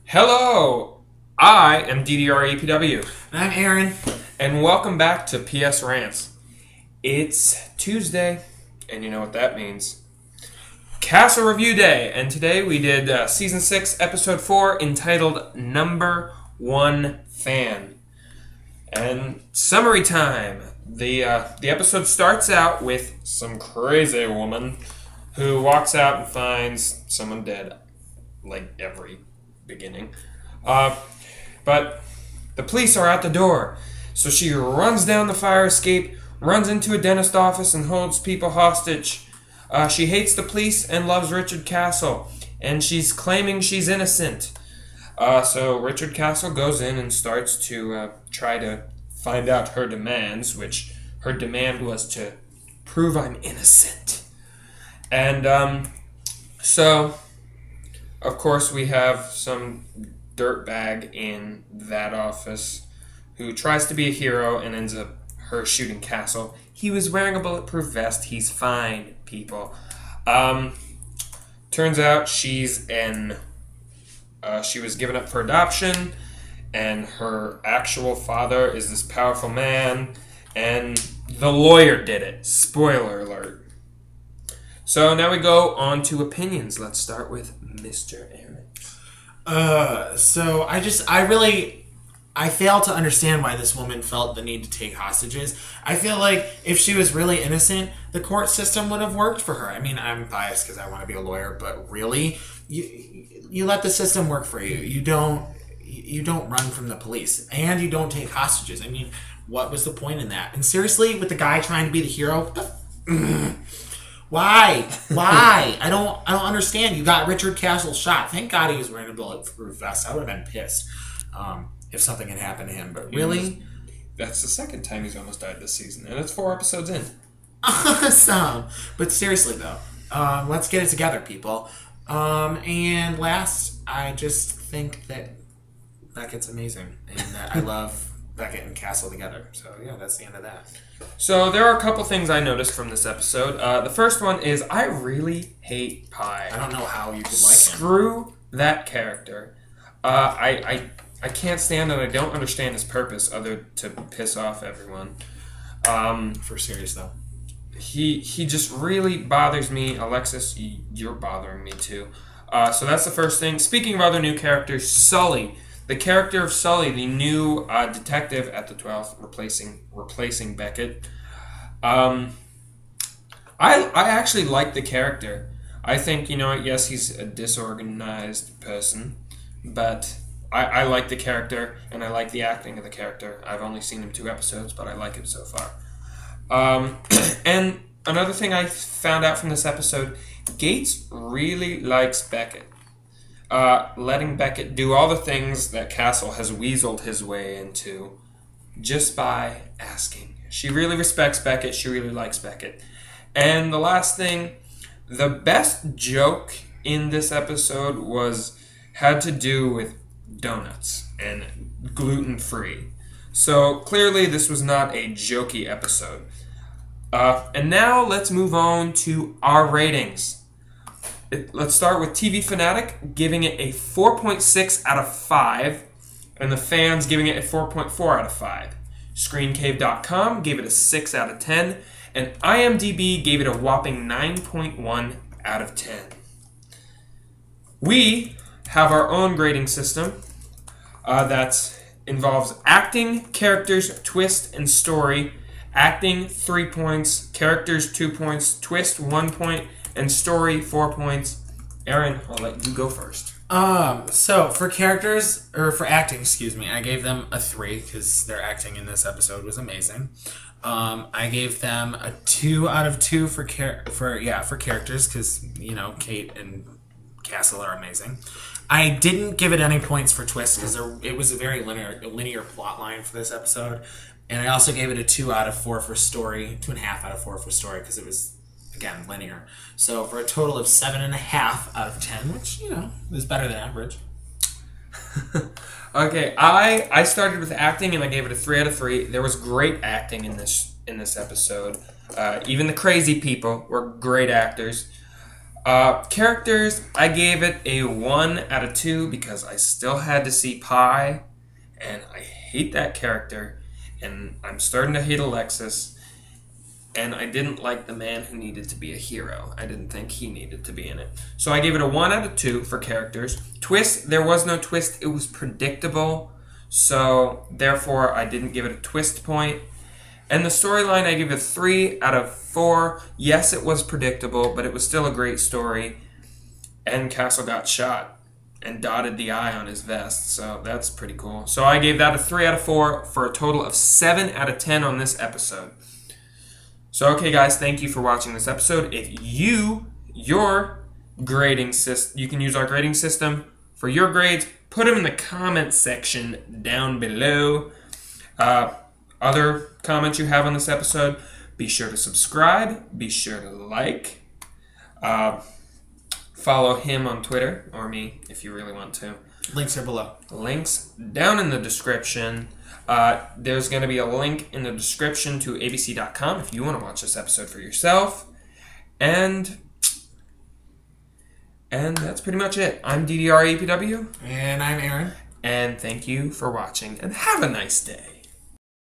Hello, I am DDREPW, And I'm Aaron. and welcome back to PS Rants. It's Tuesday, and you know what that means. Castle Review Day, and today we did Season 6, Episode 4, entitled Number 1 Fan. And summary time. The episode starts out with some crazy woman who walks out and finds someone dead, like every beginning. But the police are at the door, so she runs down the fire escape, runs into a dentist office, and holds people hostage. She hates the police and loves Richard Castle, and she's claiming she's innocent. So Richard Castle goes in and starts to try to find out her demands, which her demand was to prove I'm innocent. And so, of course, we have some dirtbag in that office who tries to be a hero and ends up her shooting Castle. He was wearing a bulletproof vest. He's fine, people. Turns out she was given up for adoption, and her actual father is this powerful man, and the lawyer did it. Spoiler alert. So now we go on to opinions. Let's start with Mr. Aaron. I fail to understand why this woman felt the need to take hostages. I feel like if she was really innocent, the court system would have worked for her. I mean, I'm biased because I want to be a lawyer, but really, you let the system work for you. You don't run from the police, and you don't take hostages. I mean, what was the point in that? And seriously, with the guy trying to be the hero, why? I don't understand. You got Richard Castle shot. Thank God he was wearing a bulletproof vest. I would have been pissed if something had happened to him. But really, That's the second time he's almost died this season, and it's 4 episodes in. awesome. But seriously though, let's get it together, people. And last, I just think that Beckett's amazing, and that I love Beckett and Castle together. So yeah, that's the end of that. So there are a couple things I noticed from this episode. The first one is I really hate Pi. I don't know how you could like him. Screw that character. I can't stand and I don't understand his purpose other to piss off everyone. For serious though. He just really bothers me. Alexis, you're bothering me too. So that's the first thing. Speaking of other new characters, Sully. The character of Sully, the new detective at the 12th, replacing Beckett. I actually like the character. I think, yes, he's a disorganized person, but I like the character, and I like the acting of the character. I've only seen him 2 episodes, but I like him so far. And another thing I found out from this episode, Gates really likes Beckett. Letting Beckett do all the things that Castle has weaseled his way into just by asking. She really respects Beckett. She really likes Beckett. And the last thing, the best joke in this episode had to do with donuts and gluten-free. So clearly this was not a jokey episode. And now let's move on to our ratings. Let's start with TV Fanatic, giving it a 4.6 out of 5, and the fans giving it a 4.4 out of 5. ScreenCave.com gave it a 6 out of 10, and IMDb gave it a whopping 9.1 out of 10. We have our own grading system that involves acting, characters, twist, and story. Acting, 3 points, characters, 2 points, twist, 1 point, and story, 4 points. Aaron, I'll let you go first. So for characters, or for acting, excuse me, I gave them a 3 because their acting in this episode was amazing. I gave them a 2 out of 2 for characters because, Kate and Castle are amazing. I didn't give it any points for twists because it was a very linear plot line for this episode. And I also gave it a 2 out of 4 for story, 2.5 out of 4 for story because it was, again, linear. So for a total of 7.5 out of 10, which, is better than average. Okay, I started with acting and I gave it a 3 out of 3. There was great acting in this episode. Even the crazy people were great actors. Characters, I gave it a 1 out of 2 because I still had to see Pi, and I hate that character, and I'm starting to hate Alexis, and I didn't like the man who needed to be a hero. I didn't think he needed to be in it. So I gave it a 1 out of 2 for characters. Twist, there was no twist. It was predictable, so therefore I didn't give it a twist point. And the storyline, I give it 3 out of 4. Yes, it was predictable, but it was still a great story. And Castle got shot and dotted the I on his vest, so that's pretty cool. So I gave that a 3 out of 4 for a total of 7 out of 10 on this episode. So, okay, guys, thank you for watching this episode. If your grading system, you can use our grading system for your grades, put them in the comment section down below. Other comments you have on this episode, be sure to subscribe, be sure to like, follow him on Twitter, or me, if you really want to. Links are below. Links down in the description. There's going to be a link in the description to abc.com if you want to watch this episode for yourself. And that's pretty much it. I'm DDRAPW. And I'm Aaron. And thank you for watching, and have a nice day.